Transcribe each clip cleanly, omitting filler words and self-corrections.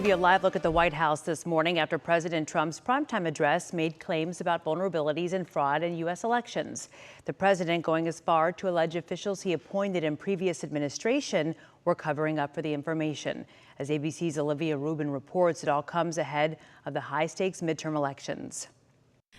Give you a live look at the White House this morning after President Trump's primetime address made claims about vulnerabilities and fraud in U.S. elections. The president going as far to allege officials he appointed in previous administration were covering up for the information. As ABC's Olivia Rubin reports, it all comes ahead of the high-stakes midterm elections.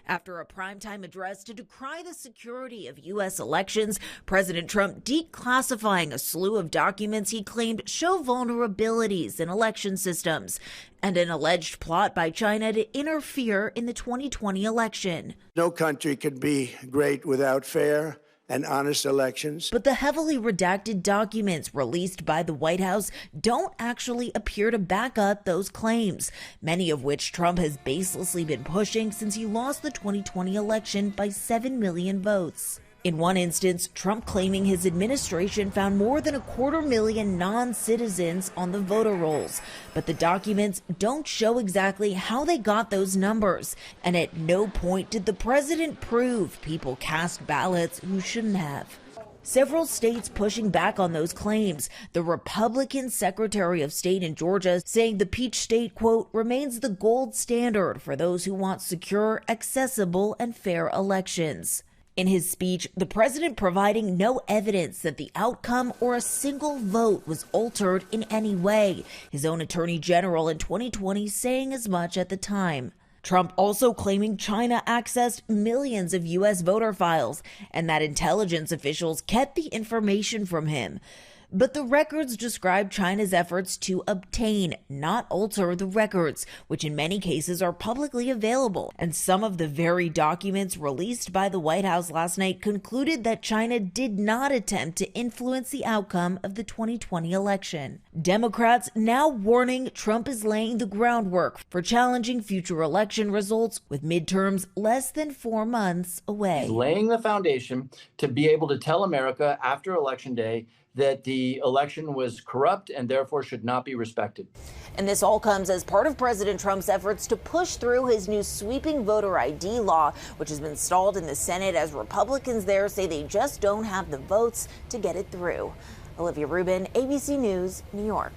After a primetime address to decry the security of U.S. elections, President Trump declassifying a slew of documents he claimed show vulnerabilities in election systems and an alleged plot by China to interfere in the 2020 election. No country can be great without fair and honest elections. But the heavily redacted documents released by the White House don't actually appear to back up those claims, many of which Trump has baselessly been pushing since he lost the 2020 election by 7 million votes. In one instance, Trump claiming his administration found more than 250,000 non-citizens on the voter rolls. But the documents don't show exactly how they got those numbers. And at no point did the president prove people cast ballots who shouldn't have. Several states pushing back on those claims. The Republican Secretary of State in Georgia saying the Peach State, quote, remains the gold standard for those who want secure, accessible, and fair elections. In his speech, the president providing no evidence that the outcome or a single vote was altered in any way. His own attorney general in 2020 saying as much at the time. Trump also claiming China accessed millions of U.S. voter files and that intelligence officials kept the information from him. But the records describe China's efforts to obtain, not alter, the records, which in many cases are publicly available. And some of the very documents released by the White House last night concluded that China did not attempt to influence the outcome of the 2020 election. Democrats now warning Trump is laying the groundwork for challenging future election results with midterms less than 4 months away. He's laying the foundation to be able to tell America after Election Day that the election was corrupt and therefore should not be respected. And this all comes as part of President Trump's efforts to push through his new sweeping voter ID law, which has been stalled in the Senate as Republicans there say they just don't have the votes to get it through. Olivia Rubin, ABC News, New York.